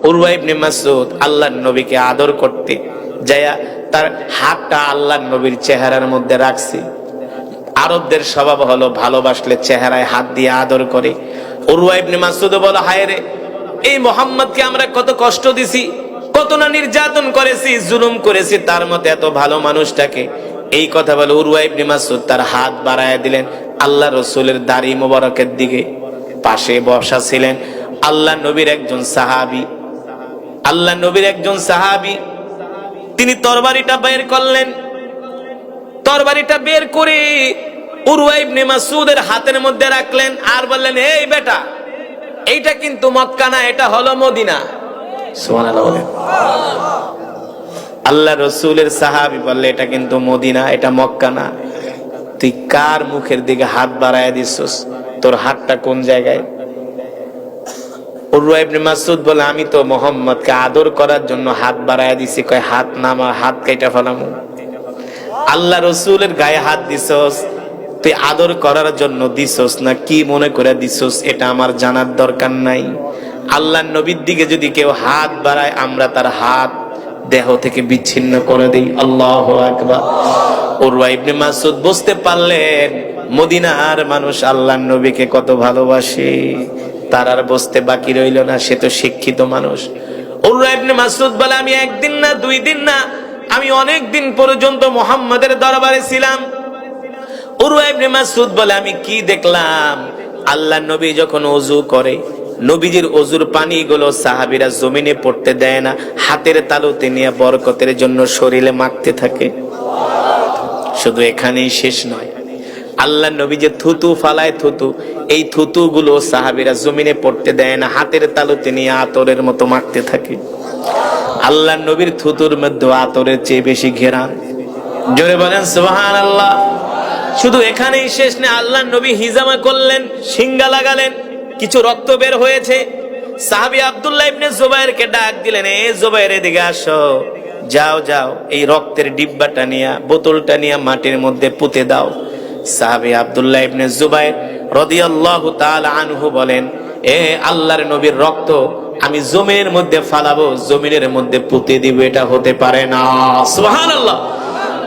উরওয়া ইবনে মাসউদ আল্লাহর নবীকে আদর করতে যায়া তার হাতটা আল্লাহর নবীর চেহারার মধ্যে রাখছে। আরবদের স্বভাব হলো ভালোবাসলে চেহারায় হাত দিয়ে আদর করে। উরওয়া ইবনে মাসউদ বলে, হায় রে, এই মুহাম্মদকে আমরা কত কষ্ট দিছি, কত না নির্যাতন করেছি, জুলুম করেছি, তার মতো এত ভালো মানুষটাকে। এই কথা বলে উরওয়া ইবনে মাসউদ তার হাত বাড়ায় দিলেন আল্লাহ রাসূলের দাড়ি মোবারকের দিকে। পাশে বসা ছিলেন আল্লাহ নবীর একজন সাহাবী। আল্লাহ নবীর একজন সাহাবী তিনি তরবারিটা বের করলেন। তরবারিটা বের করে উরওয়া ইবনে মাসউদের হাতের মধ্যে রাখলেন আর বললেন, এই বেটা, এইটা কিন্তু মক্কা না, এটা হলো মদিনা। সুবহানাল্লাহ বলেন। আল্লাহ রাসূলের সাহাবী বললে, এটা কিন্তু মদিনা, এটা মক্কা না। তুই কার মুখের দিকে হাত বাড়ায় দিছস? তোর হাতটা কোন জায়গায়? উরওয়া ইবনে মাসউদ বলে, আমি তো মুহাম্মদকে আদর করার জন্য হাত বাড়ায় দিছি। কয়, হাত নামা, হাত কাইটা ফেলামু। আল্লাহ রাসূলের গায়ে হাত দিছস, তুই আদর করার জন্য দিছস না কি মনে করে দিছস এটা আমার জানার দরকার নাই। আল্লাহর নবীর দিকে যদি কেউ হাত বাড়ায়, আমরা তার হাত দেহ থেকে বিচ্ছিন্ন করে দেই। আল্লাহু আকবার। উরওয়া ইবনে মাসউদ বুঝতে পারলেন মদিনার মানুষ আল্লাহর নবীকে কত ভালোবাসে। তার আর বুঝতে বাকি রইল না, সে তো শিক্ষিত মানুষ। উরওয়া ইবনে মাসউদ বলে, আমি একদিন না, 2 দিন না, আমি অনেক দিন পর্যন্ত মুহাম্মাদের দরবারে ছিলাম। উরওয়া ইবনে মাসউদ বলে, আমি কি দেখলাম, আল্লাহর নবী যখন ওযু করে, নবীজির ওযুর পানিগুলো সাহাবীরা জমিনে পড়তে দেয় না, হাতের তালুতে নিয়ে বরকতের জন্য শরীরে মাখতে থাকে। শুধু এখানেই শেষ নয়, আল্লাহর নবী যে থুতু ফালায়, থুতু, এই থুতু গুলো সাহাবীরা জমিনে পড়তে দেয় না, হাতের তালুতে নিয়ে আতরের মতো মাখতে থাকে। আল্লাহর নবীর থুতুর মধ্যে আতরের চেয়ে বেশি ঘেরান। জোরে বলেন সুবহানাল্লাহ। শুধু এখানেই শেষ না, আল্লাহর নবী হিজামা করলেন, সিঙ্গা লাগালেন, কিছু রক্ত বের হয়েছে। সাহাবী আব্দুল্লাহ ইবনে জুবাইরকে ডাক দিলেন, এ জুবাইর, এদিকে আসো, যাও যাও, এই রক্তের ডিব্বাটা নিয়ে, বোতলটা নিয়ে মাটির মধ্যে পুঁতে দাও। সাহাবী আব্দুল্লাহ ইবনে জুবাইর রাদিয়াল্লাহু তাআলা আনহু বলেন, এ আল্লাহর নবীর রক্ত আমি জমিনের মধ্যে ফালাবো, জমিনের মধ্যে পুঁতে দিব, এটা হতে পারে না। সুবহানাল্লাহ।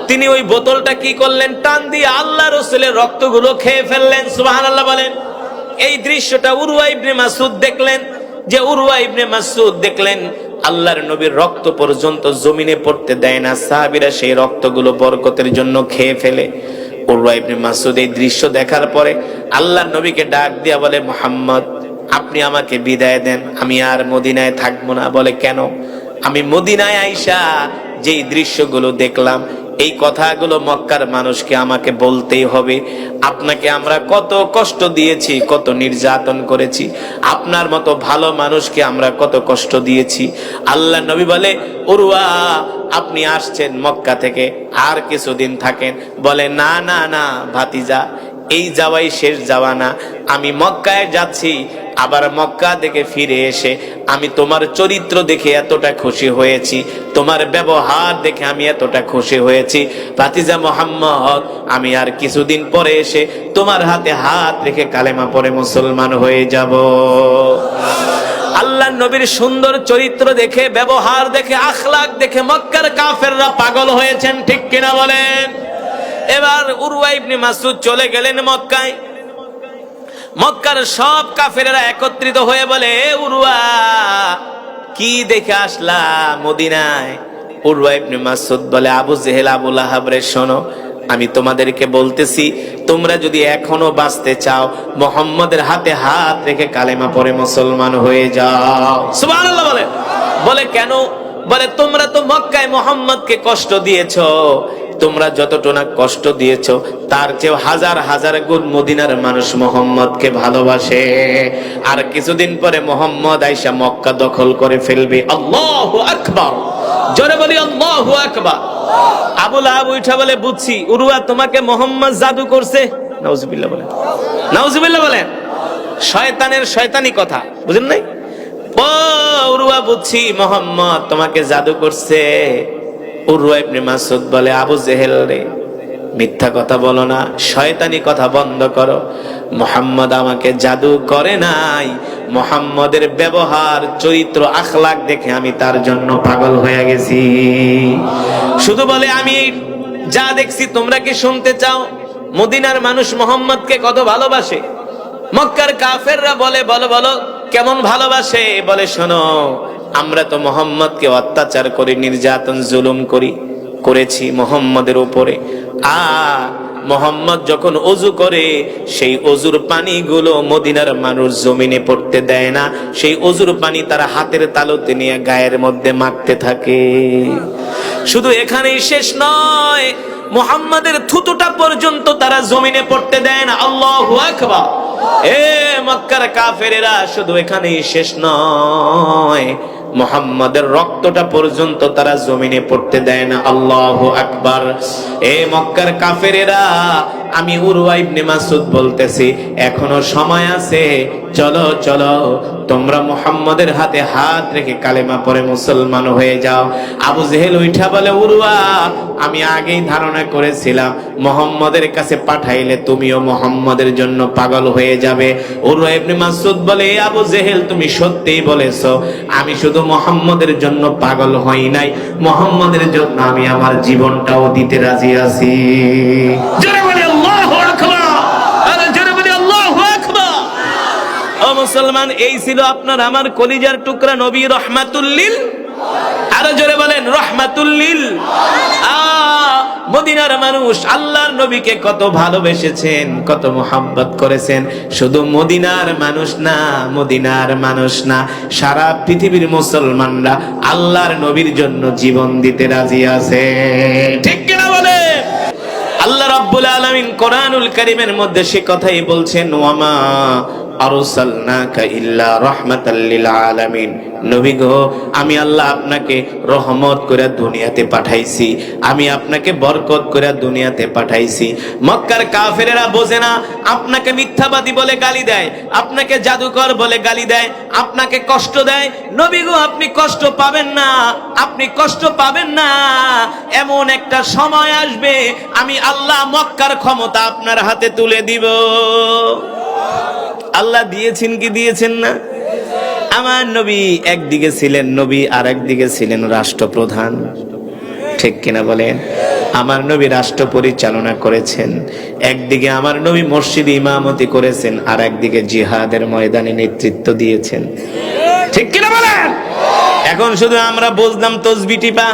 তিনি ওই বোতলটা কি করলেন, টান দিয়ে আল্লাহ রাসূলের রক্তগুলো খেয়ে ফেললেন। সুবহানাল্লাহ বলেন। এই দৃশ্যটা উরওয়া ইবনে মাসউদ দেখলেন, যে উরওয়া ইবনে মাসউদ দেখলেন আল্লাহর নবীর রক্ত পর্যন্ত জমিনে পড়তে দেয় না, সাহাবীরা সেই রক্তগুলো বরকতের জন্য খেয়ে ফেলে। উরওয়া ইবনে মাসউদ এই দৃশ্য দেখার পরে আল্লাহর নবীকে ডাক দিয়া বলে, মুহাম্মদ, আপনি আমাকে বিদায় দেন, আমি আর মদিনায় থাকবো না। বলে, কেন? আমি মদিনায় আইসা যেই দৃশ্যগুলো দেখলাম, এই কথাগুলো মক্কার মানুষকে আমাকে বলতেই হবে। আপনাকে আমরা কত কষ্ট দিয়েছি, কত নির্যাতন করেছি, আপনার মতো ভালো মানুষকে আমরা কত কষ্ট দিয়েছি। আল্লাহ নবী বলে, উরওয়া, আপনি আসছেন মক্কা থেকে, আর কিছুদিন থাকেন। বলে, না না না ভাতিজা, এই যাওয়াই শেষ যাওয়া না, আমি মক্কায় যাচ্ছি। আবার মক্কা থেকে ফিরে এসে আমি তোমার চরিত্র দেখে এতটা খুশি হয়েছি, তোমার ব্যবহার দেখে আমি এতটা খুশি হয়েছি, ভাতিজা মুহাম্মদ, আমি আর কিছুদিন পরে এসে তোমার হাতে হাত রেখে কালেমা পড়ে মুসলমান হয়ে যাব। আল্লাহর নবীর সুন্দর চরিত্র দেখে, ব্যবহার দেখে, আখলাক দেখে মক্কার কাফেররা পাগল হয়েছেন, ঠিক কিনা বলেন? এবার উরওয়া ইবনে মাসউদ চলে গেলেন মক্কায়। মক্কার সব কাফেরেরা একত্রিত হয়ে বলে, উরওয়া, কি দেখে আসলা মদিনায়? উরওয়া ইবনে মাসউদ বলে, আবু জেহেল, আবু লাহাব রে, শোনো, আমি তোমাদেরকে বলতেছি, তোমরা যদি এখনো বাঁচতে চাও, মুহাম্মাদের হাতে হাত রেখে কালেমা পড়ে মুসলমান হয়ে যাও। সুবহানাল্লাহ বলে। বলে, কেন? বলে, তোমরা তো মক্কায় মুহাম্মদকে কষ্ট দিয়েছো, তোমরা যতটা কষ্ট দিয়েছো তার চেয়ে হাজার হাজার গুণ মদিনার মানুষ মুহাম্মদকে ভালোবাসে। আর কিছুদিন পরে মুহাম্মদ আইসা মক্কা দখল করে ফেলবে। আল্লাহু আকবার। জোরে বলি আল্লাহু আকবার। আবু লাহাব উঠা বলে, বুঝছি, উরওয়া, তোমাকে মুহাম্মদ জাদু করছে। নাউজুবিল্লাহ বলেন, নাউজুবিল্লাহ বলেন। শয়তানের শয়তানি কথা, বুঝেন নাই? ও উরওয়া, বুঝছি, মুহাম্মদ তোমাকে জাদু করছে। উরওয়া ইবনে মাসউদ বলে, আবু জেহেল রে, মিথ্যা কথা বলো না, শয়তানি কথা বন্ধ করো। মুহাম্মদ আমাকে জাদু করে নাই, মুহাম্মদের ব্যবহার চরিত্র আখলাক দেখে আমি তার জন্য পাগল হয়ে গেছি। শুধু বলে আমি যা দেখছি তোমরা কি শুনতে চাও? মদিনার মানুষ মুহাম্মদকে কত ভালোবাসে। মক্কার কাফেররা বলে বলো বলো কেমন ভালোবাসে? বলে শোনো, আমরা তো মুহাম্মদকে অত্যাচার করি, নির্যাতন জুলুম করেছি মুহাম্মদের উপরে। মুহাম্মদ যখন ওযু করে সেই ওযুর পানিগুলো মদিনার মানুষ জমিনে পড়তে দেয় না, সেই ওযুর পানি তারা হাতের তালুতে নিয়ে গায়ের মধ্যে মাখতে থাকে। শুধু এখানেই শেষ নয়, মুহাম্মাদের থুতুটা পর্যন্ত তারা জমিনে পড়তে দেয় না। আল্লাহু আকবার। এ মক্কার কাফেরেরা, শুধু এখানেই শেষ নয়, মুহাম্মাদের রক্তটা পর্যন্ত তারা জমিনে পড়তে দেয় না। আল্লাহু আকবার। এ মক্কার কাফেরেরা, আমি উরওয়া ইবনে মাসউদ বলতেছি, এখনো সময় আছে, চলো চলো তোমরা মুহাম্মাদের হাতে হাত রেখে কালেমা পড়ে মুসলমান হয়ে যাও। আবু জেহেল উঠা বলে, উরওয়া, আমি আগেই ধারণা করেছিলাম মুহাম্মাদের কাছে পাঠাইলে তুমিও মুহাম্মাদের জন্য পাগল হয়ে যাবে। উরওয়া ইবনে মাসউদ বলে, আবু জেহেল তুমি সত্যিই বলেছো, আমি শুধু মুহাম্মাদের জন্য পাগল হই নাই, মুহাম্মাদের জন্য আমি আমার জীবনটাও দিতে রাজি আছি। জোরে বলি আল্লাহু আকবার। আরে জোরে বলি আল্লাহু আকবার। ও মুসলমান, এই ছিল আপনার আমার কলিজার টুকরা নবী রাহমাতুল লিল, আরো জোরে বলেন রাহমাতুল লিল। মদিনার মানুষ আল্লাহর নবীকে কত ভালোবেসেছেন, কত মোহাব্বত করেছেন। শুধু মদিনার মানুষ না, মদিনার মানুষ না, সারা পৃথিবীর মুসলমানরা আল্লাহর নবীর জন্য জীবন দিতে রাজি আছে। ঠিক কিনা বলে? আল্লাহ রাব্বুল আলামিন কোরআনুল কারীমের মধ্যে সে কথাই বলছেন, ওয়ামা আরসালনাকা ইল্লা রাহমাতাল লিল আলামিন। নবী গো, আমি আল্লাহ আপনাকে রহমত করে দুনিয়াতে পাঠাইছি, আমি আপনাকে বরকত করে দুনিয়াতে পাঠাইছি। মক্কার কাফেরেরা বোঝে না, আপনাকে মিথ্যাবাদী বলে গালি দেয়, আপনাকে জাদুকর বলে গালি দেয়, আপনাকে কষ্ট দেয়। নবী গো, আপনি কষ্ট পাবেন না, আপনি কষ্ট পাবেন না। এমন একটা সময় আসবে, আমি আল্লাহ মক্কার ক্ষমতা আপনার হাতে তুলে দিব। আল্লাহ দিয়েছেন কি দিয়েছেন না? আমার নবী একদিকে ছিলেন নবী, আর একদিকে ছিলেন রাষ্ট্রপ্রধান। ঠিক কিনা বলেন? আমার নবী রাষ্ট্র পরিচালনা করেছেন, একদিকে আমার নবী মসজিদে ইমামতি করেছেন, আর একদিকে জিহাদের ময়দানে নেতৃত্ব দিয়েছেন। ঠিক কিনা বলেন? এখন শুধু আমরা বুঝলাম তসবিহ টিপা,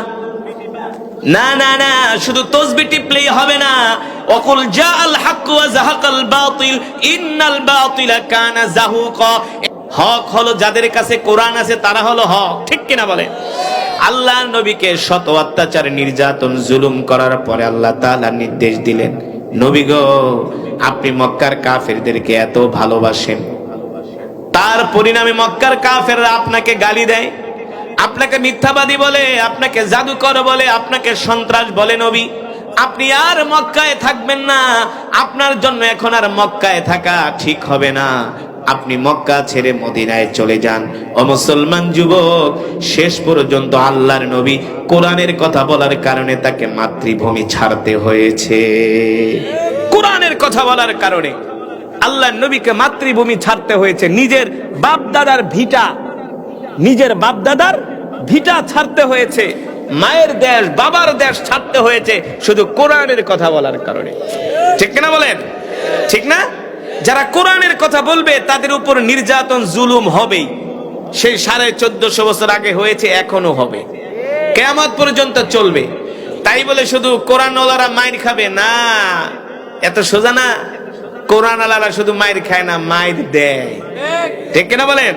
না না না, শুধু তসবিহ টিপলেই হবে না। ওয়াকুল জাআল হক ওয়া যাহাকাল বাতিল ইন্নাল বাতিলা কানা যাহুকা। হক হলো যাদের কাছে কোরআন আছে, তারা হলো হক। ঠিক কিনা বলে? আল্লাহ নবীকে শত অত্যাচার, নির্যাতন, জুলুম করার পরে আল্লাহ তাআলা নির্দেশ দিলেন, নবী গো, আপনি মক্কার কাফেরদেরকে এত ভালোবাসেন, তার পরিণামে মক্কার কাফেররা আপনাকে গালি দেয়, আপনাকে মিথ্যাবাদী বলে, আপনাকে জাদুকর বলে, আপনাকে সন্ত্রাস বলে। নবী, আপনি আর মক্কায় থাকবেন না, আপনার জন্য এখন আর মক্কায় থাকা ঠিক হবে না, আপনি মক্কা ছেড়ে মদিনায় চলে যান। ও মুসলমান যুবক, শেষ পর্যন্ত আল্লাহর নবী কোরআনের কথা বলার কারণে তাকে মাতৃভূমি ছাড়তে হয়েছে। কোরআনের কথা বলার কারণে আল্লাহর নবীকে মাতৃভূমি ছাড়তে হয়েছে। নিজের বাপদাদার ভিটা, নিজের বাপদাদার ভিটা ছাড়তে হয়েছে, মায়ের দেশ, বাবার দেশ ছাড়তে হয়েছে, শুধু কোরআনের কথা বলার কারণে। ঠিক না বলেন? ঠিক না? যারা কোরআনের কথা বলবে তাদের উপর নির্যাতন, জুলুম হবেই। সেই 1450 বছর আগে হয়েছে, এখনো হবে, কিয়ামত পর্যন্ত চলবে। তাই বলে শুধু কোরআনওয়ালারা মাইর খাবে না, এত সোজা না। কোরআনওয়ালারা শুধু মাইর খায় না, মাইর দেয়। ঠিক না বলেন?